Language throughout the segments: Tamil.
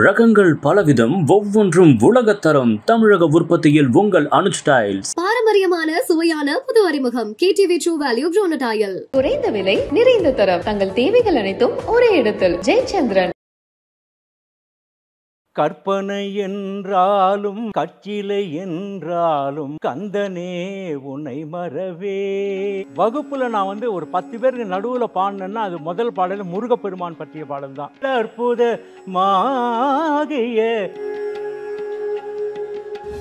ரகங்கள் பலவிதம், ஒவ்வொன்றும் உலகத்தரம். தமிழக உற்பத்தியில் உங்கள் அனுஜ் டைல்ஸ். பாரம்பரியமான சுவையான புது அறிமுகம் KTV True Value Granite. குறைந்த விலை, நிறைந்த தரம். தங்கள் தேவைகள் அனைத்தும் ஒரே இடத்தில். ஜெயச்சந்திரன். கற்பனை என்றாலும் கச்சிலை என்றாலும் கந்தனே உன்னை மறவே. வகுப்புல நான் ஒரு 10 பேருக்கு நடுவுல பாடினேன்னா அது முதல் பாடல் முருகப்பெருமான் பற்றிய பாடல் தான். அற்புதமாகிய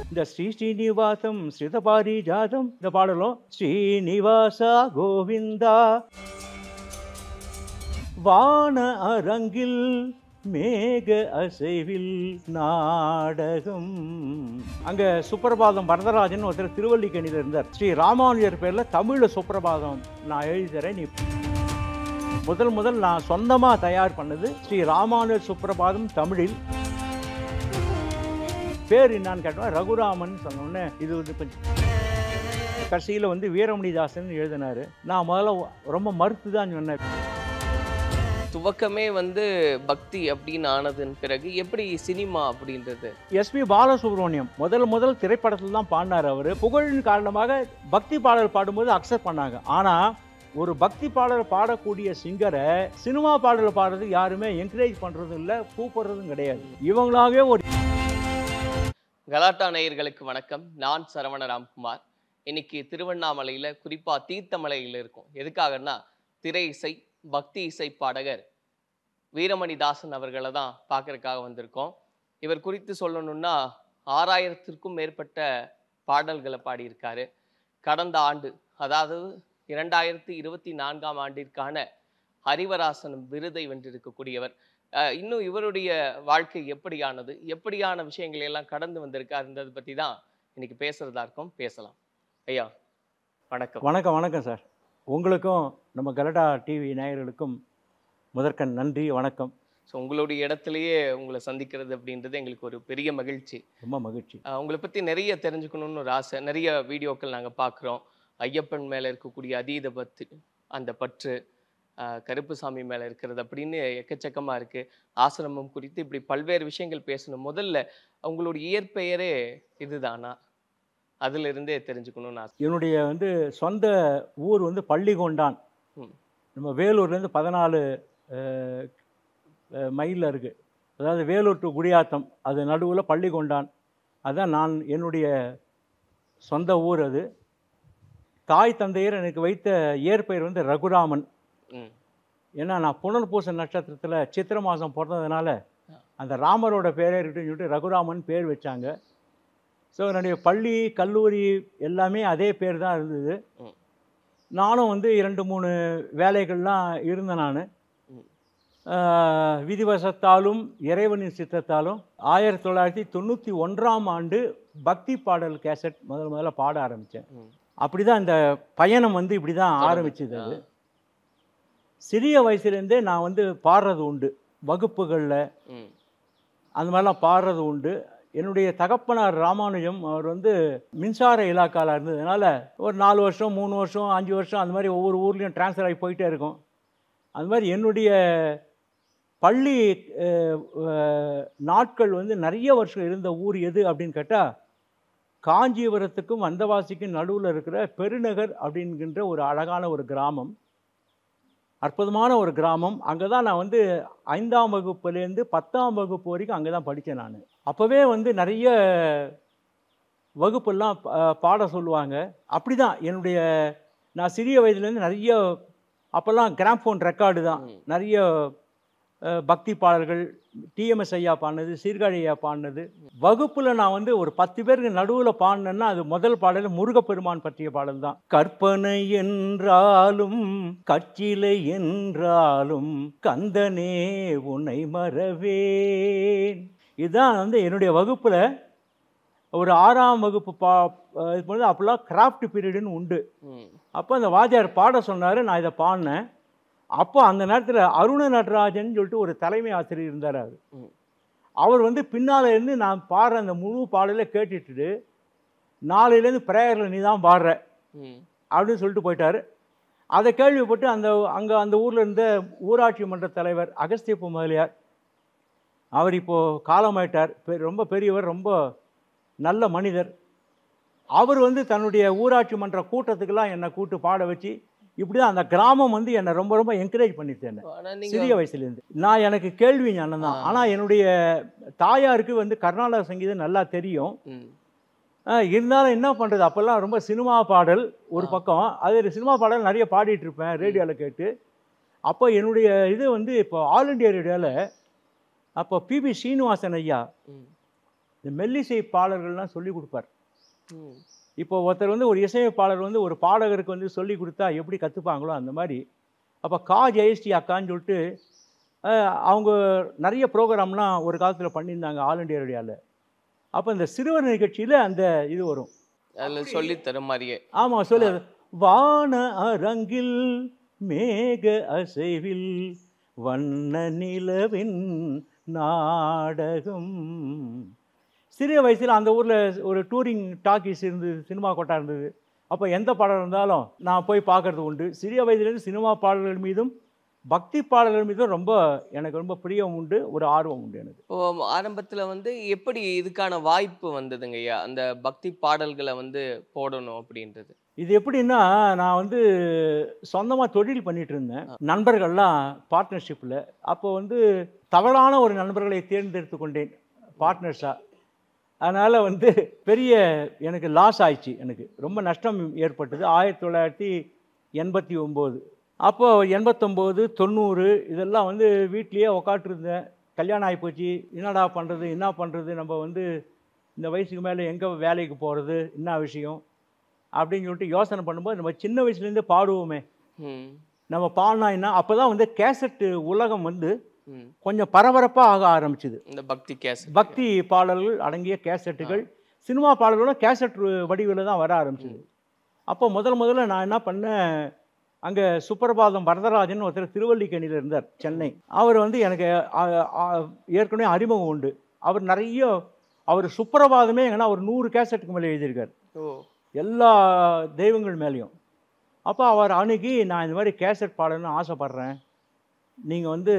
இந்த ஸ்ரீனிவாசம் ஸ்ரீதபாரி ஜாதம் இந்த பாடலும் ஸ்ரீனிவாசா கோவிந்தா வான அரங்கில் மேக அசைவில் நாடகம். அங்க சுப்பிரபாதம் வரதராஜன் ஒருத்தர் திருவல்லிக்கேணியில் இருந்தார். ஸ்ரீ ராமானுஜர் பேர்ல தமிழ்ல சுப்பிரபாதம் நான் எழுதி தரேன். நீ முதல் நான் சொந்தமா தயார் பண்ணது ஸ்ரீ ராமானுஜர் சுப்பிரபாதம் தமிழில். பேர் என்னான்னு கேட்டோம், ரகுராமன் சொன்னோன்னே இது கொஞ்சம் கடைசியில் வீரமணிதாசன் எழுதினாரு. நான் முதல்ல ரொம்ப மறுத்து தான் சொன்னேன். துவக்கமே பக்தி அப்படின்னு ஆனதன் பிறகு எப்படி சினிமா அப்படின்றது? எஸ்பி பாலசுப்ரமணியம் முதல் திரைப்படத்தில் தான் பாடினார். அவர் புகழின் காரணமாக பக்தி பாடல் பாடும்போது அக்செப்ட் பண்ணாங்க. ஆனா ஒரு பக்தி பாடல் பாடக்கூடிய சிங்கரை சினிமா பாடல் பாடுறது யாருமே என்கரேஜ் பண்றதும் இல்லை, கூப்பிடுறதும் கிடையாது. இவங்களாவே ஒரு கலாட்டா நேயர்களுக்கு வணக்கம். நான் சரவண ராம்குமார். இன்னைக்கு திருவண்ணாமலையில, குறிப்பா தீர்த்தமலையில இருக்கும். எதுக்காகன்னா திரை இசை பக்தி இசை பாடகர் வீரமணிதாசன் அவர்களை தான் பார்க்கறதுக்காக வந்திருக்கோம். இவர் குறித்து சொல்லணும்னா 6000த்திற்கும் மேற்பட்ட பாடல்களை பாடியிருக்காரு. கடந்த ஆண்டு, அதாவது 2024ஆம் ஆண்டிற்கான ஹரிவராசன் விருதை வென்றிருக்கக்கூடியவர். இன்னும் இவருடைய வாழ்க்கை எப்படியானது, எப்படியான விஷயங்களை எல்லாம் கடந்து வந்திருக்காருன்றதை பற்றி தான் இன்னைக்கு பேசுறதா இருக்கும். பேசலாம். ஐயா வணக்கம். வணக்கம். வணக்கம் சார். உங்களுக்கும் நம்ம கலாட்டா டிவி நேயர்களுக்கும் முதற்கண் நன்றி, வணக்கம். ஸோ உங்களுடைய இடத்துலையே உங்களை சந்திக்கிறது அப்படின்றது எங்களுக்கு ஒரு பெரிய மகிழ்ச்சி. ரொம்ப மகிழ்ச்சி. உங்களை பற்றி நிறைய தெரிஞ்சுக்கணும்னு ஒரு ஆசை. நிறைய வீடியோக்கள் நாங்கள் பார்க்குறோம். ஐயப்பன் மேலே இருக்கக்கூடிய அதீத பத்து, அந்த பற்று, கருப்புசாமி மேலே இருக்கிறது அப்படின்னு எக்கச்சக்கமாக இருக்குது. ஆசிரமம் குறித்து இப்படி பல்வேறு விஷயங்கள் பேசணும். முதல்ல உங்களுடைய இயற்பெயரே இதுதானா? அதிலிருந்தே தெரிஞ்சுக்கணும்னு ஆசை. என்னுடைய சொந்த ஊர் பள்ளிகொண்டான். நம்ம வேலூர்லேருந்து 14 மைலில் இருக்குது. அதாவது வேலூர் டு குடியாத்தம், அது நடுவில் பள்ளிகொண்டான். அதுதான் என்னுடைய சொந்த ஊர். அது தாய் தந்தையர் எனக்கு வைத்த இயற்பெயர் ரகுராமன். ஏன்னா நான் புனர்பூச நட்சத்திரத்தில் சித்திரை மாதம் பிறந்ததுனால அந்த ராமரோட பேரே இருக்குன்னு சொல்லிட்டு ரகுராமன் பேர் வச்சாங்க. ஸோ என்னுடைய பள்ளி கல்லூரி எல்லாமே அதே பேர் தான் இருந்தது. நானும் 2-3 வேலைகள்லாம் இருந்தேன். நான் விதிவசத்தாலும் இறைவனின் சித்தத்தாலும் 1991ஆம் ஆண்டு பக்தி பாடல் கேசட் முதல்ல பாட ஆரம்பித்தேன். அப்படி தான் இந்த பயணம் இப்படி தான் ஆரம்பிச்சது. அது சிறிய வயசுலேருந்தே நான் பாடுறது உண்டு, வகுப்புகளில் அந்த மாதிரிலாம் பாடுறது உண்டு. என்னுடைய தகப்பனார் ராமானுஜம் அவர் மின்சார இலாக்காவில் இருந்ததுனால ஒரு 4 வருஷம் 3 வருஷம் 5 வருஷம் அந்த மாதிரி ஒவ்வொரு ஊர்லேயும் ட்ரான்ஸ்ஃபர் ஆகி போயிட்டே இருக்கும். அது மாதிரி என்னுடைய பள்ளி நாட்கள் நிறைய வருஷம் இருந்த ஊர் எது அப்படின்னு கேட்டால், காஞ்சிபுரத்துக்கும் வந்தவாசிக்கும் நடுவில் இருக்கிற பெருநகர் அப்படின்கின்ற ஒரு அழகான ஒரு கிராமம், அற்புதமான ஒரு கிராமம். அங்கே தான் நான் 5ஆம் வகுப்புலேருந்து 10ஆம் வகுப்பு வரைக்கும் அங்கே தான் படித்தேன். நான் அப்போவே நிறைய வகுப்பெல்லாம் பாட சொல்லுவாங்க. அப்படி தான் நான் சிறிய வயதுலேருந்து நிறைய, அப்போல்லாம் கிராம்ஃபோன் ரெக்கார்டு தான், நிறைய பக்தி பாடல்கள், டிஎம்எஸ் ஐயா பாடினது, சீர்காழி ஐயா பாடினது. வகுப்பில் நான் ஒரு 10 பேருக்கு நடுவில் பாடினேன்னா அது முதல் பாடல் முருகப்பெருமான் பற்றிய பாடல் தான். கற்பனை என்றாலும் கச்சிலை என்றாலும் கந்தனே உன்னை மறவேன். இதுதான் என்னுடைய வகுப்பில் ஒரு 6ஆம் வகுப்பு இது பண்ணது. அப்போல்லாம் கிராஃப்ட் பீரியடுன்னு உண்டு. அப்போ அந்த வாத்தியார் பாட சொன்னார், நான் இதை பாடினேன். அப்போ அந்த நேரத்தில் அருண நடராஜன் சொல்லிட்டு ஒரு தலைமை ஆசிரியர் இருந்தார். அவர் பின்னால் இருந்து நான் பாடுற அந்த முழு பாடலை கேட்டுட்டு, நாளையிலேருந்து ப்ரேயரில் நீ தான் பாடுற அப்படின்னு சொல்லிட்டு போயிட்டார். அதை கேள்விப்பட்டு அந்த ஊரில் இருந்த ஊராட்சி மன்ற தலைவர் அகஸ்தியப்பு முதலியார் அவர் இப்போது காலமாயிட்டார். ரொம்ப பெரியவர், ரொம்ப நல்ல மனிதர். அவர் வந்து தன்னுடைய ஊராட்சி மன்ற கூட்டத்துக்கெல்லாம் என்னை கூட்டு பாட வச்சு இப்படி தான் அந்த கிராமம் வந்து என்னை ரொம்ப ரொம்ப என்கரேஜ் பண்ணித்தேன் சிறிய வயசுலேருந்து. நான் எனக்கு கேள்வி ஞானம் தான். ஆனால் என்னுடைய தாயாருக்கு வந்து கர்நாடக சங்கீதம் நல்லா தெரியும். இருந்தாலும் என்ன பண்ணுறது, அப்போல்லாம் ரொம்ப சினிமா பாடல் ஒரு பக்கம், அது சினிமா பாடல் நிறைய பாடிட்டு இருப்பேன் ரேடியோவில் கேட்டு. அப்போ என்னுடைய இது வந்து இப்போ ஆல் இண்டியா ரேடியோவில் அப்போ பிபி ஸ்ரீனிவாசன் ஐயா இந்த மெல்லிசை பாடல்கள்லாம் சொல்லி கொடுப்பார். இப்போ ஒருத்தர் வந்து ஒரு இசையமைப்பாளர் வந்து ஒரு பாடகருக்கு வந்து சொல்லி கொடுத்தா எப்படி கற்றுப்பாங்களோ அந்த மாதிரி அப்போ ஜெயஸ்ரீ அக்கான்னு சொல்லிட்டு அவங்க நிறைய ப்ரோக்ராம்லாம் ஒரு காலத்தில் பண்ணியிருந்தாங்க ஆல் இண்டியா ரேடியோவில். அப்போ இந்த சிறுவர் நிகழ்ச்சியில் அந்த இது வரும், அதில் சொல்லி தர மாதிரியே. ஆமாம், சொல்லி வான அரங்கில் மேக அசைவில் வண்ண நிலவின் நாடகம். சிறிய வயசில் அந்த ஊரில் ஒரு டூரிங் டாக்கீஸ் இருந்தது, சினிமா கொட்டா இருந்தது. அப்போ எந்த பாடல் இருந்தாலும் நான் போய் பார்க்கறது உண்டு. சிறிய வயதிலேருந்து சினிமா பாடல்கள் மீதும் பக்தி பாடல்கள் மீதும் எனக்கு ரொம்ப பிரியம் உண்டு, ஒரு ஆர்வம் உண்டு எனக்கு. ஆரம்பத்தில் வந்து எப்படி இதுக்கான வாய்ப்பு வந்ததுங்க ஐயா, அந்த பக்தி பாடல்களை வந்து போடணும் அப்படின்றது? இது எப்படின்னா, நான் வந்து சொந்தமாக தொழில் பண்ணிட்டு இருந்தேன், நண்பர்கள்லாம் பார்ட்னர்ஷிப்பில். அப்போ வந்து தவறான ஒரு நண்பர்களை தேர்ந்தெடுத்து கொண்டேன் பார்ட்னர்ஸாக. அதனால் வந்து பெரிய எனக்கு லாஸ் ஆயிடுச்சு, எனக்கு ரொம்ப நஷ்டம் ஏற்பட்டது. 1989 அப்போது 89, 90 இதெல்லாம் வந்து வீட்லேயே உக்காட்டிருந்தேன். கல்யாணம் ஆகிப்போச்சு, என்னடா பண்ணுறது, என்ன பண்ணுறது, நம்ம வந்து இந்த வயசுக்கு மேலே எங்கே வேலைக்கு போகிறது, என்ன விஷயம் அப்படின்னு சொல்லிட்டு யோசனை பண்ணும்போது நம்ம சின்ன வயசுலேருந்தே பாடுவோமே, நம்ம பாடினா என்ன. அப்போ தான் வந்து கேசட்டு உலகம் வந்து கொஞ்சம் பரபரப்பாக ஆக ஆரம்பிச்சுது. இந்த பக்தி பாடல்கள் அடங்கிய கேசட்டுகள், சினிமா பாடல்களும் கேசட் வடிவில் தான் வர ஆரம்பிச்சுது. அப்போ முதல்ல நான் என்ன பண்ணேன், அங்கே சுப்பிரபாதம் வரதராஜன் ஒருத்தர் திருவல்லிக்கேணியில் இருந்தார், சென்னை. அவர் வந்து எனக்கு ஏற்கனவே அறிமுகம் உண்டு. அவர் சுப்பிரபாதமே எங்கன்னா ஒரு 100 கேசட்டுக்கு மேலே எழுதியிருக்கார், எல்லா தெய்வங்கள் மேலேயும். அப்போ அவர் அணுகி, நான் இந்த மாதிரி கேசட் பாடணும்னு ஆசைப்பட்றேன், நீங்கள் வந்து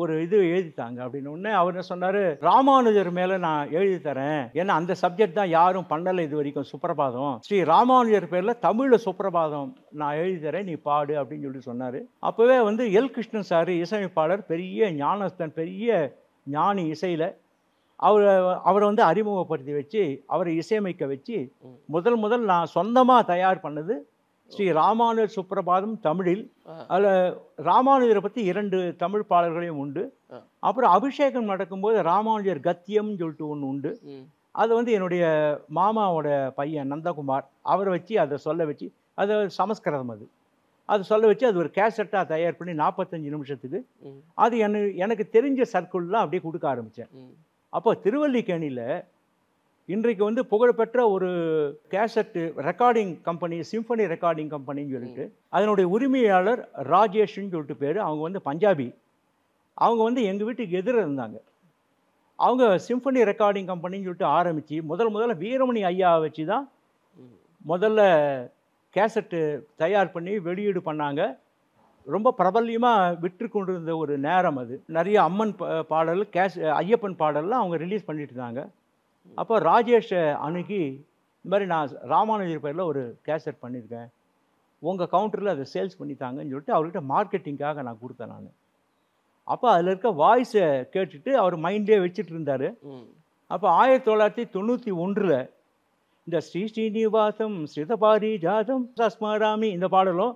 ஒரு இது எழுதித்தாங்க அப்படின்னு. உடனே அவர் என்ன சொன்னார், ராமானுஜர் மேலே நான் எழுதி தரேன், ஏன்னா அந்த சப்ஜெக்ட் தான் யாரும் பண்ணலை இது வரைக்கும், சுப்பிரபாதம். ஸ்ரீ ராமானுஜர் பேரில் தமிழில் சுப்பிரபாதம் நான் எழுதி தரேன், நீ பாடு அப்படின்னு சொல்லி சொன்னார். அப்போவே வந்து எல் கிருஷ்ணன் சார் இசையமைப்பாளர், பெரிய ஞானஸ்தன், பெரிய ஞானி இசையில். அவரை வந்து அறிமுகப்படுத்தி வச்சு அவரை இசையமைக்க வச்சு முதல் நான் சொந்தமாக தயார் பண்ணது ஸ்ரீ ராமானுஜர் சுப்பிரபாதம் தமிழில். அதில் ராமானுஜரை பற்றி 2 தமிழ் பாடல்களையும் உண்டு. அப்புறம் அபிஷேகம் நடக்கும்போது ராமானுஜர் கத்தியம்னு சொல்லிட்டு ஒன்று உண்டு. அது வந்து என்னுடைய மாமாவோட பையன் நந்தகுமார் அவரை வச்சு அதை சொல்ல வச்சு, அது சமஸ்கிருதம், அது சொல்ல வச்சு அது ஒரு கேசட்டாக தயார் பண்ணி 45 நிமிஷத்துக்கு அது எனக்கு தெரிஞ்ச சர்க்கிள்லாம் அப்படியே கொடுக்க ஆரம்பித்தேன். அப்போ திருவல்லிக்கேணியில் இன்றைக்கு வந்து புகழ்பெற்ற ஒரு cassette recording company, symphony recording கம்பெனின்னு சொல்லிட்டு, அதனுடைய உரிமையாளர் ராஜேஷ்ன்னு சொல்லிட்டு பேர். அவங்க வந்து பஞ்சாபி. அவங்க வந்து எங்கள் வீட்டுக்கு எதிர இருந்தாங்க. அவங்க சிம்பனி ரெக்கார்டிங் கம்பெனின்னு சொல்லிட்டு ஆரம்பித்து முதல்ல வீரமணி ஐயாவை வச்சு தான் முதல்ல கேசட்டு தயார் பண்ணி வெளியீடு பண்ணாங்க. ரொம்ப பிரபல்யமாக விற்று கொண்டிருந்த ஒரு நேரம் அது. நிறைய அம்மன் பாடல், ஐயப்பன் பாடல்லாம் அவங்க ரிலீஸ் பண்ணிட்டு இருந்தாங்க. அப்போ ராஜேஷை அணுகி, இந்த மாதிரி நான் ராமானுஜர் பேரில் ஒரு கேசட் பண்ணியிருக்கேன், உங்கள் கவுண்டரில் அதை சேல்ஸ் பண்ணித்தாங்கன்னு சொல்லிட்டு அவர்கிட்ட மார்க்கெட்டிங்காக நான் கொடுத்தேன் நான். அப்போ அதில் இருக்க வாய்ஸை கேட்டுட்டு அவர் மைண்ட்லேயே வச்சுட்டு இருந்தார். அப்போ 1991 இந்த ஸ்ரீனிவாசம் ஸ்ரீதபாரி ஜாதம் சஸ்மராமி இந்த பாடலும்,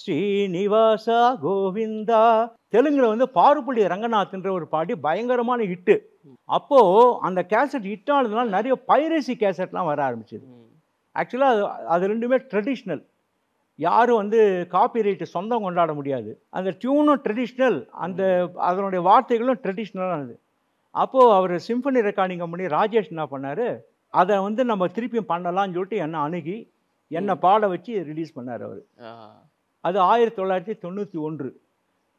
ஸ்ரீனிவாசா கோவிந்தா தெலுங்குல வந்து பாருப்பள்ளி ரங்கநாத்ன்ற ஒரு பாடி பயங்கரமான ஹிட்டு. அப்போது அந்த கேசட் ஹிட் ஆனதுனால நிறைய பைரசி கேசட்லாம் வர ஆரம்பிச்சிது. ஆக்சுவலாக அது ரெண்டுமே ட்ரெடிஷ்னல், யாரும் வந்து காப்பிரைட்டு சொந்தம் கொண்டாட முடியாது. அந்த டியூனும் ட்ரெடிஷ்னல், அதனுடைய வார்த்தைகளும் ட்ரெடிஷ்னலானது. அப்போது அவர் சிம்பனி ரெக்கார்டிங் கம்பெனி ராஜேஷ் என்ன பண்ணார், அதை வந்து நம்ம திருப்பியும் பண்ணலாம்னு சொல்லிட்டு என்னை அணுகி என்னை பாட வச்சு ரிலீஸ் பண்ணார் அவர். அது 1991.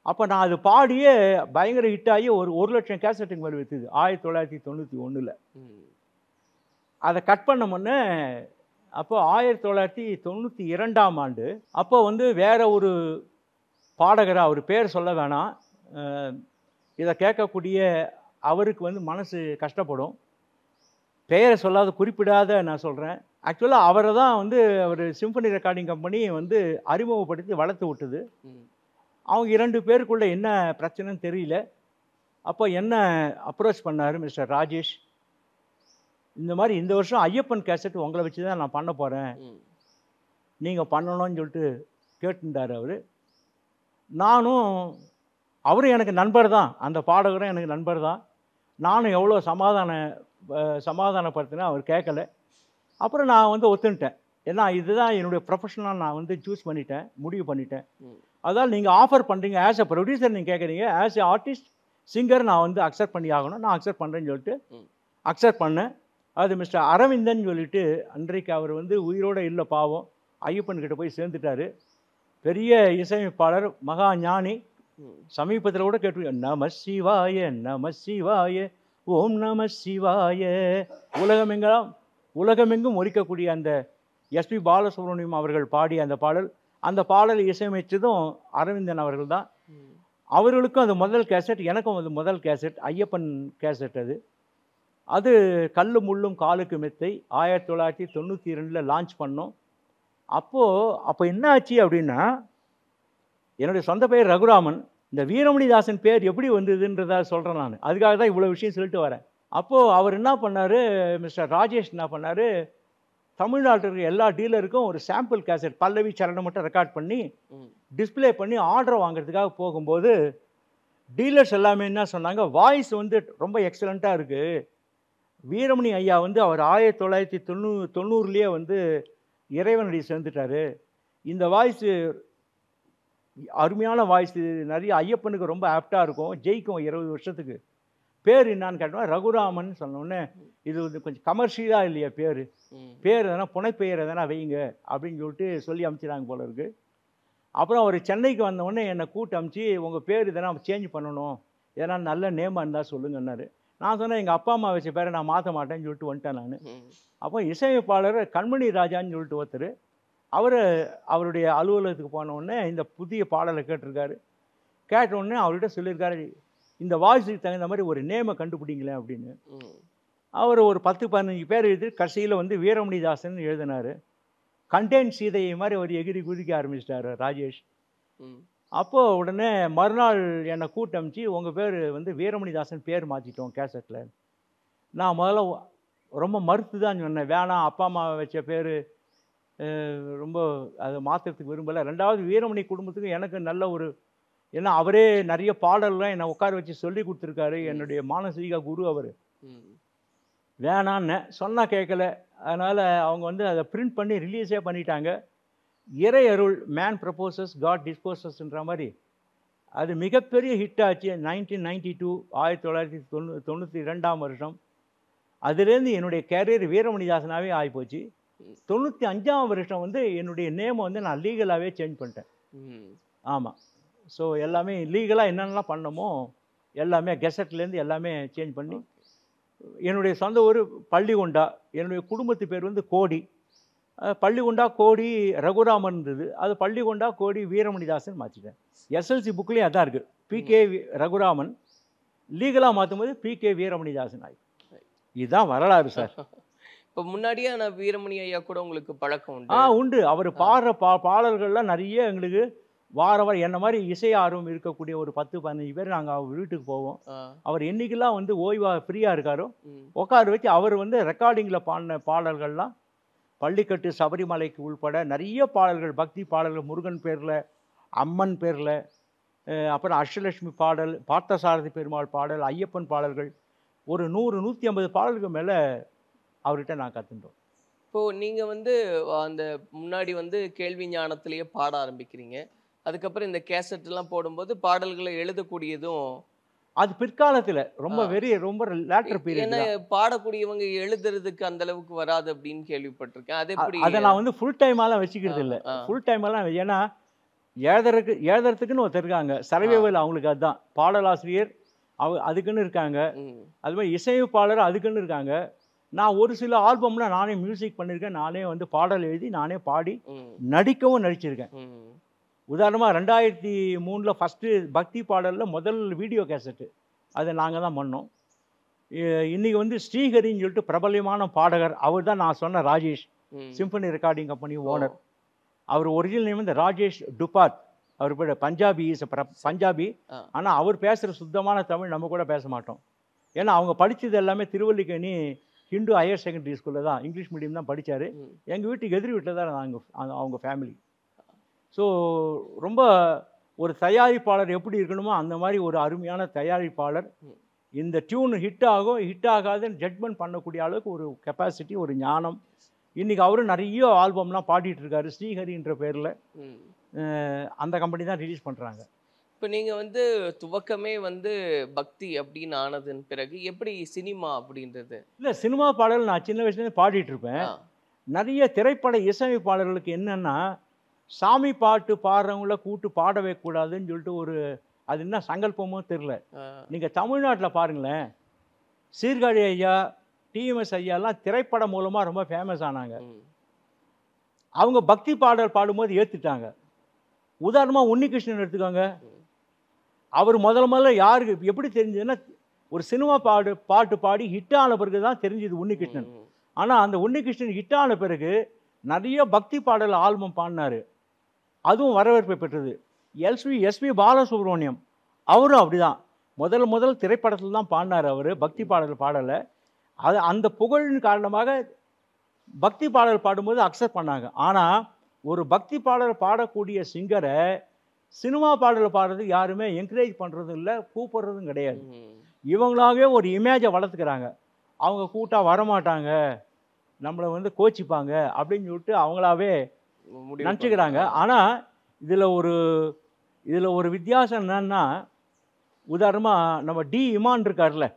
அப்போ நான் அது பாடியே பயங்கர ஹிட் ஆகி ஒரு 1,00,000 கேசட்டுக்கு மேலே விற்றுது 1991. அதை கட் பண்ண முன்னே அப்போ 1992 அப்போ வந்து வேற ஒரு பாடகராக, அவர் பேர் சொல்ல வேணாம், இதை கேட்கக்கூடிய அவருக்கு வந்து மனசு கஷ்டப்படும். பெயரை சொல்லாத குறிப்பிடாத நான் சொல்கிறேன். ஆக்சுவலாக அவரை தான் வந்து அவர் சிம்பனி ரெக்கார்டிங் கம்பெனி வந்து அறிமுகப்படுத்தி வளர்த்து விட்டுது. அவங்க 2 பேருக்குள்ள என்ன பிரச்சனைன்னு தெரியல. அப்போ என்ன அப்ரோச் பண்ணார் மிஸ்டர் ராஜேஷ், இந்த மாதிரி இந்த வருஷம் ஐயப்பன் கேசட் உங்களை வச்சு தான் நான் பண்ண போகிறேன், நீங்கள் பண்ணணும்னு சொல்லிட்டு கேட்டுட்டார் அவர். நானும் அவரும் எனக்கு நண்பர் தான், அந்த பாடகரும் எனக்கு நண்பர் தான். நானும் எவ்வளோ சமாதானப்படுத்தினேன், அவர் கேட்கல. அப்புறம் நான் வந்து ஒத்துன்ட்டேன். ஏன்னா இதுதான் என்னுடைய ப்ரொஃபஷனாக நான் வந்து சூஸ் பண்ணிட்டேன், முடிவு பண்ணிட்டேன். அதால் நீங்கள் ஆஃபர் பண்ணுறீங்க, ஆஸ் அ ப்ரொடியூசர் நீங்கள் கேட்குறீங்க, ஆஸ் எ ஆர்டிஸ்ட் சிங்கர் நான் வந்து அக்செப்ட் பண்ணி ஆகணும், நான் அக்செப்ட் பண்ணுறேன்னு சொல்லிட்டு அக்செப்ட் பண்ணேன். அது மிஸ்டர் அரவிந்தன் சொல்லிட்டு அன்றைக்கு அவர் வந்து உயிரோடு இல்லை பாவம், ஐயப்பன்கிட்ட போய் சேர்ந்துட்டார். பெரிய இசையமைப்பாளர், மகா ஞானி. சமீபத்தில் கூட கேட்டு நம சிவாய நம சிவாய ஓம் நம சிவாய உலகமெங்கும் ஒலிக்கக்கூடிய அந்த எஸ்பி பாலசுப்ரமணியம் அவர்கள் பாடிய அந்த பாடல் இசையமைச்சதும் அரவிந்தன் அவர்கள் தான். அவர்களுக்கும் அது முதல் கேசட், எனக்கும் அது முதல் கேசட், ஐயப்பன் கேசட். அது கல்லு முள்ளும் காலுக்கு மெத்தை 1992 லான்ச் பண்ணோம். அப்போ என்ன ஆச்சு அப்படின்னா, என்னுடைய சொந்த பேர் ரகுராமன், இந்த வீரமணிதாசன் பேர் எப்படி வந்ததுன்றதா சொல்கிறேன் நான். அதுக்காக தான் இவ்வளோ விஷயம் சொல்லிட்டு வரேன். அப்போது அவர் என்ன பண்ணார், மிஸ்டர் ராஜேஷ் என்ன பண்ணார், தமிழ்நாட்டில் இருக்க எல்லா டீலருக்கும் ஒரு சாம்பிள் கேசட் பல்லவி சரணம் மட்டும் ரெக்கார்ட் பண்ணி டிஸ்பிளே பண்ணி ஆர்டர் வாங்குறதுக்காக போகும்போது டீலர்ஸ் எல்லாமே என்ன சொன்னாங்க, வாய்ஸ் வந்து ரொம்ப எக்ஸலண்ட்டாக இருக்குது, வீரமணி ஐயா வந்து அவர் 1990 வந்து இறைவனடி சேர்ந்துட்டார், இந்த வாய்ஸு அருமையான வாய்ஸ், நிறைய ஐயப்பனுக்கு ரொம்ப ஆப்டாக இருக்கும், ஜெயிக்கும் 20 வருஷத்துக்கு. பேர் என்னான்னு கேட்டோம்னா ரகுராமன் சொன்னோடனே, இது வந்து கொஞ்சம் கமர்ஷியலாக இல்லையா பேர் எதனா புனைப்பெயர் எதனா வைங்க அப்படின்னு சொல்லிட்டு சொல்லி அனுப்பிச்சிடாங்க போல இருக்கு. அப்புறம் அவர் சென்னைக்கு வந்தவுடனே என்னை கூட்டு அனுப்பிச்சி, உங்கள் பேர் எதனா சேஞ்ச் பண்ணணும், எதனா நல்ல நேமாக இருந்தால் சொல்லுங்கன்னாரு. நான் சொன்னேன், எங்கள் அப்பா அம்மா வச்ச பேரை நான் மாற்ற மாட்டேன்னு சொல்லிட்டு வந்துட்டேன் நான். அப்போ இசையமைப்பாளர் கண்மணி ராஜான்னு சொல்லிட்டு ஒருத்தர், அவருடைய அலுவலகத்துக்கு போனவுடனே இந்த புதிய பாடலை கேட்டிருக்காரு. கேட்டவுடனே அவர்கிட்ட சொல்லியிருக்காரு, இந்த வாய்ஸுக்கு தகுந்த மாதிரி ஒரு நேமை கண்டுபிடிங்களேன் அப்படின்னு. அவர் ஒரு 10-15 பேர் எழுதி கடைசியில் வந்து வீரமணிதாசன் எழுதினார். கண்டேன் சீதையை மாதிரி அவர் எகிரி குதிக்க ஆரம்பிச்சிட்டார் ராஜேஷ். அப்போது உடனே மறுநாள் என்னை கூட்டமிச்சு, உங்கள் பேர் வந்து வீரமணிதாசன் பேர் மாற்றிட்டோம் கேசட்டில். நான் முதல்ல ரொம்ப மறுத்து தான் சொன்னேன், வேணாம், அப்பா அம்மா வச்ச பேர் ரொம்ப அதை மாற்றுறதுக்கு விரும்பலை. ரெண்டாவது வீரமணி குடும்பத்துக்கு எனக்கு நல்ல ஒரு, ஏன்னா அவரே நிறைய பாடல்லாம் என்னை உட்கார வச்சு சொல்லி கொடுத்துருக்காரு, என்னுடைய மானசீக குரு அவர். வேணான்னு சொன்னால் கேட்கல. அதனால் அவங்க வந்து அதை பிரிண்ட் பண்ணி ரிலீஸே பண்ணிட்டாங்க. இறை அருள், மேன் ப்ரப்போசஸ் காட் டிஸ்போசஸ்ன்ற மாதிரி அது மிகப்பெரிய ஹிட் ஆச்சு. 1992 வருஷம். அதுலேருந்து என்னுடைய கேரியர் வீரமணிதாசனாகவே ஆகிப்போச்சு. 95ஆம் வருஷம் வந்து என்னுடைய நேமை வந்து நான் லீகலாகவே சேஞ்ச் பண்ணிட்டேன். ஆமாம். ஸோ எல்லாமே லீகலாக என்னென்னலாம் பண்ணமோ எல்லாமே கெசட்லேருந்து எல்லாமே சேஞ்ச் பண்ணி, என்னுடைய சொந்த ஊர் பள்ளிகொண்டா, என்னுடைய குடும்பத்து பேர் வந்து கோடி. பள்ளிகொண்டா கோடி ரகுராமன் இருந்தது, அது பள்ளிகொண்டா கோடி வீரமணிதாசன் மாற்றிட்டேன். எஸ்எல்சி புக்லேயும் அதான் இருக்குது, பிகே ரகுராமன். லீகலாக மாற்றும் போது பிகே வீரமணிதாசன் ஆகி. இதுதான் வரலாறு சார். இப்போ முன்னாடியே நான் வீரமணி ஐயா கூட உங்களுக்கு பழக்கம் உண்டு? உண்டு. அவர் பாடுற பாடல்கள்லாம் நிறைய எங்களுக்கு வாரம் என்ன மாதிரி இசை ஆர்வம் இருக்கக்கூடிய ஒரு 10-15 பேர் நாங்கள் அவர் வீட்டுக்கு போவோம். அவர் என்னைக்கெல்லாம் வந்து ஓய்வாக ஃப்ரீயாக இருக்காரோ உட்கார வச்சு அவர் வந்து ரெக்கார்டிங்கில் பாடின பாடல்கள்லாம், பள்ளிக்கட்டு சபரிமலைக்கு உள்பட நிறைய பாடல்கள், பக்தி பாடல்கள், முருகன் பேரில், அம்மன் பேரில், அப்புறம் அஷ்டலட்சுமி பாடல், பார்த்தசாரதி பெருமாள் பாடல், ஐயப்பன் பாடல்கள், ஒரு 100-150 பாடல்கள் மேலே அவர்கிட்ட நான் கற்றுட்டோம். இப்போது நீங்கள் வந்து அந்த முன்னாடி வந்து கேள்வி ஞானத்திலேயே பாட ஆரம்பிக்கிறீங்க, அதுக்கப்புறம் இந்த கேசட்லாம் போடும்போது பாடல்களை எழுதக்கூடியதும் அது பிற்காலத்தில் ரொம்ப லேட்டர் பீரியட். ஏன்னா பாடக்கூடியவங்க எழுதுறதுக்கு அந்த அளவுக்கு வராது அப்படின்னு கேள்விப்பட்டிருக்கேன். அது எப்படி? அதை நான் வந்து ஃபுல் டைமாலாம் வச்சுக்கிறது இல்லை. ஃபுல் டைமெல்லாம் ஏன்னா எழுதுறதுக்குன்னு ஒருத்தர் இருக்காங்க, சர்வைவல், அவங்களுக்கு அதுதான் பாடலாசிரியர், அதுக்குன்னு இருக்காங்க. அது மாதிரி இசையமைப்பாளர் அதுக்குன்னு இருக்காங்க. நான் ஒரு சில ஆல்பம்லாம் நானே மியூசிக் பண்ணியிருக்கேன், நானே வந்து பாடல் எழுதி நானே பாடி நடிக்கவும் நடிச்சிருக்கேன். உதாரணமாக 2003 ஃபஸ்ட்டு பக்தி பாடலில் முதல் வீடியோ கேசட்டு அதை நாங்கள் தான் பண்ணோம். இன்றைக்கி வந்து ஸ்ரீஹரின்னு சொல்லிட்டு பிரபல்யமான பாடகர், அவர் தான் நான் சொன்ன Rajesh, symphony recording company owner. அவர் ஒரிஜினல் நேம் வந்து ராஜேஷ் டுபாட். அவர் பேர் பஞ்சாபி, பஞ்சாபி. ஆனால் அவர் பேசுகிற சுத்தமான தமிழ் நம்ம கூட பேச மாட்டோம். ஏன்னா அவங்க படித்தது எல்லாமே திருவல்லிக்கேணி ஹிந்து ஹையர் செகண்டரி ஸ்கூலில் தான், இங்கிலீஷ் மீடியம் தான் படித்தார். எங்கள் வீட்டுக்கு எதிர் வீட்டில் தான் நாங்கள் அவங்க ஃபேமிலி. ஸோ ரொம்ப ஒரு தயாரிப்பாளர் எப்படி இருக்கணுமோ அந்த மாதிரி ஒரு அருமையான தயாரிப்பாளர். இந்த டியூன் ஹிட் ஆகும் ஹிட் ஆகாதுன்னு ஜட்மெண்ட் பண்ணக்கூடிய அளவுக்கு ஒரு கெப்பாசிட்டி, ஒரு ஞானம். இன்றைக்கி அவரும் நிறைய ஆல்பம்லாம் பாடிட்டு இருக்காரு ஸ்ரீஹரின்ற பேரில். அந்த கம்பெனி தான் ரிலீஸ் பண்ணுறாங்க. இப்போ நீங்கள் வந்து துவக்கமே வந்து பக்தி அப்படின்னு ஆனதன் பிறகு எப்படி சினிமா அப்படின்றது? இல்லை, சினிமா பாடல் நான் சின்ன வயசுலேருந்து பாடிட்டு இருப்பேன். நிறைய திரைப்பட இசையமைப்பாளர்களுக்கு என்னென்னா, சாமி பாட்டு பாடுறவங்கள கூட்டு பாட வைக்கக்கூடாதுன்னு சொல்லிட்டு ஒரு, அது என்ன சங்கல்பமோ தெரில. நீங்கள் தமிழ்நாட்டில் பாருங்களேன், சீர்காழி ஐயா, டிஎம்எஸ் ஐயாலாம் திரைப்படம் மூலமாக ரொம்ப ஃபேமஸ் ஆனாங்க. அவங்க பக்தி பாடல் பாடும்போது ஏற்றுட்டாங்க. உதாரணமாக உன்னிகிருஷ்ணன் எடுத்துக்கோங்க. அவர் முதல்ல யாருக்கு எப்படி தெரிஞ்சதுன்னா, ஒரு சினிமா பாட்டு பாடி ஹிட்டான பிறகு தான் தெரிஞ்சது உன்னிகிருஷ்ணன். ஆனால் அந்த உன்னிகிருஷ்ணன் ஹிட்டான பிறகு நிறைய பக்தி பாடல் ஆல்பம் பாடினார், அதுவும் வரவேற்பை பெற்றது. எஸ்பி பாலசுப்ரமணியம் அவரும் அப்படிதான் முதல் திரைப்படத்தில் தான் பாடினார். அவர் பக்தி பாடல் பாடலை. அது அந்த புகழின் காரணமாக பக்தி பாடல் பாடும்போது அக்செப்ட் பண்ணாங்க. ஆனால் ஒரு பக்தி பாடல் பாடக்கூடிய சிங்கரை சினிமா பாடல் பாடுறதுக்கு யாருமே என்கரேஜ் பண்ணுறதும் இல்லை, கூப்பிட்றதும் கிடையாது. இவங்களாகவே ஒரு இமேஜை வளர்த்துக்கிறாங்க. அவங்க கூட்டா வரமாட்டாங்க, நம்மளை வந்து கோச்சிப்பாங்க அப்படின்னு சொல்லிட்டு அவங்களாவே நினச்சிக்கிறாங்க. ஆனால் இதில் ஒரு வித்தியாசம் என்னன்னா, உதாரணமாக நம்ம டி இமான் இருக்கார்ல,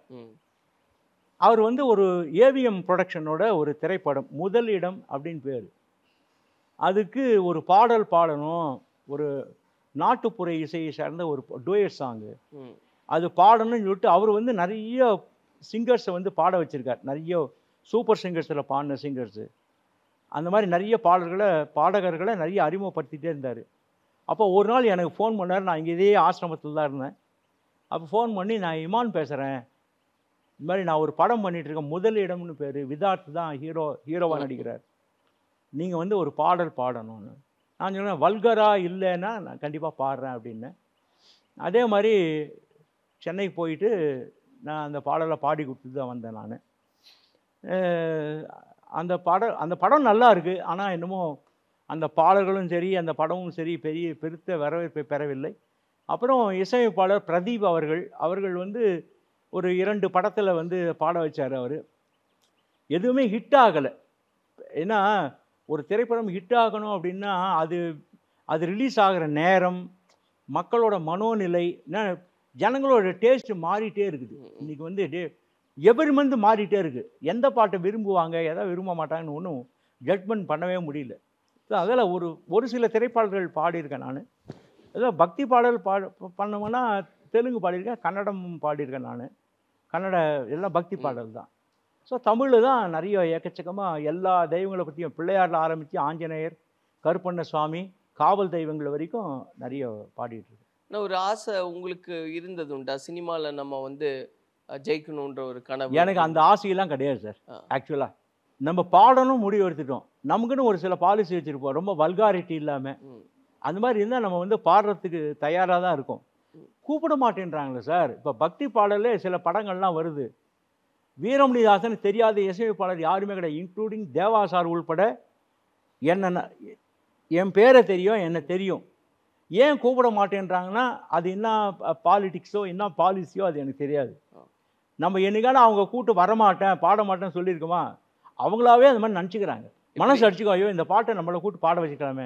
அவர் வந்து ஒரு ஏவிஎம் ப்ரொடக்ஷனோட ஒரு திரைப்படம் முதல் இடம் அப்படின்னு பேர். அதுக்கு ஒரு பாடல் பாடணும், ஒரு நாட்டுப்புற இசையை சார்ந்த ஒரு டூயட் சாங்கு அது பாடணும்னு சொல்லிட்டு அவர் வந்து நிறைய சிங்கர்ஸை வந்து பாட வச்சுருக்கார். நிறைய சூப்பர் சிங்கர்ஸில் பாடின சிங்கர்ஸு, அந்த மாதிரி நிறைய பாடகர்களை நிறைய அறிமுகப்படுத்திகிட்டே இருந்தார். அப்போ ஒரு நாள் எனக்கு ஃபோன் பண்ணார். நான் இங்கே இதே ஆசிரமத்தில் தான் இருந்தேன். அப்போ ஃபோன் பண்ணி, நான் இமான் பேசுகிறேன், இந்த மாதிரி நான் ஒரு படம் பண்ணிகிட்ருக்கேன், முதல் இடம்னு பேர், விதார்த் தான் ஹீரோவாக நடிக்கிறார், நீங்கள் வந்து ஒரு பாடல் பாடணும்னு. நான் சொன்னேன், வல்கராக இல்லைன்னா நான் கண்டிப்பாக பாடுறேன் அப்படின்னு. அதே மாதிரி சென்னைக்கு போயிட்டு நான் அந்த பாடலை பாடி கொடுத்துட்டு தான் வந்தேன் நான். அந்த படம் நல்லா இருக்குது. ஆனால் என்னமோ அந்த பாடல்களும் சரி அந்த படமும் சரி பெருத்த வரவேற்பை பெறவில்லை. அப்புறம் இசையமைப்பாளர் பிரதீப் அவர்கள் வந்து ஒரு 2 படத்தில் வந்து பாட வச்சார். அவர் எதுவுமே ஹிட் ஆகலை. ஏன்னா ஒரு திரைப்படம் ஹிட் ஆகணும் அப்படின்னா அது ரிலீஸ் ஆகிற நேரம், மக்களோட மனோநிலை, ஜனங்களோட டேஸ்ட் மாறிட்டே இருக்குது. இன்றைக்கி வந்து எவ்ரி மந்த் மாறிட்டே இருக்குது. எந்த பாட்டை விரும்புவாங்க, எதை விரும்ப மாட்டாங்கன்னு ஒன்றும் ஜட்மெண்ட் பண்ணவே முடியல. ஸோ அதில் ஒரு சில திரைப்பாடல்கள் பாடியிருக்கேன் நான். அதாவது பக்தி பாடல் பண்ணோம்னா தெலுங்கு பாடியிருக்கேன், கன்னடம் பாடியிருக்கேன் நான். கன்னட எல்லாம் பக்தி பாடல் தான். ஸோ தமிழில் தான் நிறைய எக்கச்சக்கமாக எல்லா தெய்வங்களை பற்றியும், பிள்ளையாரில் ஆரம்பித்து ஆஞ்சநேயர், கருப்பண்ண சுவாமி, காவல் தெய்வங்கள் வரைக்கும் நிறைய பாடிட்டுருக்கு. ஒரு ஆசை உங்களுக்கு இருந்தது உண்டா சினிமாவில் நம்ம வந்து ஜெயிக்கணுன்ற ஒரு கனவு? எனக்கு அந்த ஆசையெல்லாம் கிடையாது சார். ஆக்சுவலாக நம்ம பாடணும் முடிவு எடுத்துட்டோம். நமக்குன்னு ஒரு சில பாலிசி வச்சுருப்போம், ரொம்ப வல்காரிட்டி இல்லாமல். அந்த மாதிரி இருந்தால் நம்ம வந்து பாடுறதுக்கு தயாராக தான் இருக்கும். கூப்பிட மாட்டேன்றாங்களே சார். இப்போ பக்தி பாடலே சில படங்கள்லாம் வருது, வீரமணிதாசன் தெரியாத இசையமைப்பாளர் யாருமே கிடையாது, இன்க்ளூடிங் தேவா சார் உள்பட. என் பேரை தெரியும், என்ன தெரியும். ஏன் கூப்பிட மாட்டேன்றாங்கன்னா அது என்ன பாலிட்டிக்ஸோ என்ன பாலிசியோ அது எனக்கு தெரியாது. நம்ம என்னைக்கான அவங்க கூட்டு வரமாட்டேன் பாட மாட்டேன்னு சொல்லியிருக்கோமா, அவங்களாவே அந்த மாதிரி நினச்சிக்கிறாங்க. மனசு அடிச்சுக்கோ, ஐயோ இந்த பாட்டை நம்மளை கூட்டு பாட வச்சுக்கலாமே,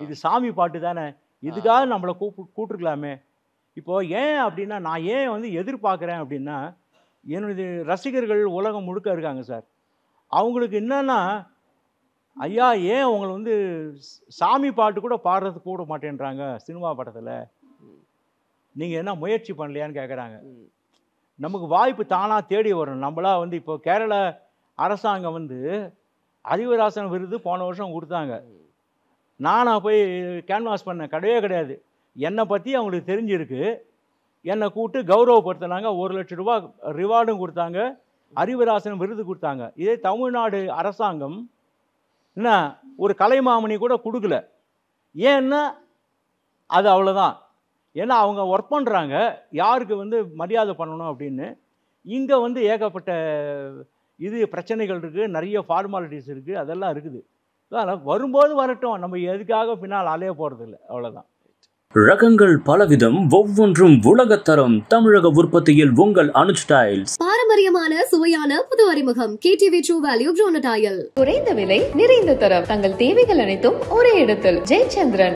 இது சாமி பாட்டு தானே, இதுக்காக நம்மளை கூப்பிட்டுருக்கலாமே. இப்போது ஏன் அப்படின்னா, நான் ஏன் வந்து எதிர்பார்க்குறேன் அப்படின்னா, என்னுடைய ரசிகர்கள் உலகம் முழுக்க இருக்காங்க சார். அவங்களுக்கு என்னன்னா, ஐயா ஏன் உங்களை வந்து சாமி பாட்டு கூட பாடுறதுக்கு கூட மாட்டேன்றாங்க சினிமா படத்தில், நீங்கள் என்ன முயற்சி பண்ணலையான்னு கேட்குறாங்க. நமக்கு வாய்ப்பு தானாக தேடி வரும். நம்மளா வந்து இப்போ கேரள அரசாங்கம் வந்து அறிவராசன் விருது போன வருஷம் கொடுத்தாங்க. நானாக போய் கேன்வாஸ் பண்ண கிடையவே கிடையாது. என்னை பற்றி அவங்களுக்கு தெரிஞ்சிருக்கு. என்னை கூப்பிட்டு கௌரவப்படுத்தினாங்க. 1 லட்சம் ரூபாய் ரிவார்டும் கொடுத்தாங்க, அறிவராசன் விருது கொடுத்தாங்க. இதே தமிழ்நாடு அரசாங்கம் என்ன ஒரு கலைமாமணி கூட கொடுக்கல. ஏன்னா அது அவ்வளோதான். ஏன்னா அவங்க ஒர்க் பண்ணுறாங்க, யாருக்கு வந்து மரியாதை பண்ணணும் அப்படின்னு. இங்கே வந்து ஏகப்பட்ட பிரச்சனைகள் இருக்குது, நிறைய ஃபார்மாலிட்டிஸ் இருக்குது, அதெல்லாம் இருக்குது. அதனால் வரும்போது வரட்டும், நம்ம எதுக்காக பின்னால் அலைய போகிறதில்ல, அவ்வளோதான். ரகங்கள் பலவிதம், ஒவ்வொன்றும் உலகத்தரம். தமிழக உற்பத்தியில் உங்கள் அனுஜ் டைல்ஸ். பாரம்பரியமான சுவையான புது அறிமுகம் KTV True Value Bronatile. குறைந்த விலை, நிறைந்த தரம். தங்கள் தேவைகள் அனைத்தும் ஒரே இடத்தில். ஜெயச்சந்திரன்.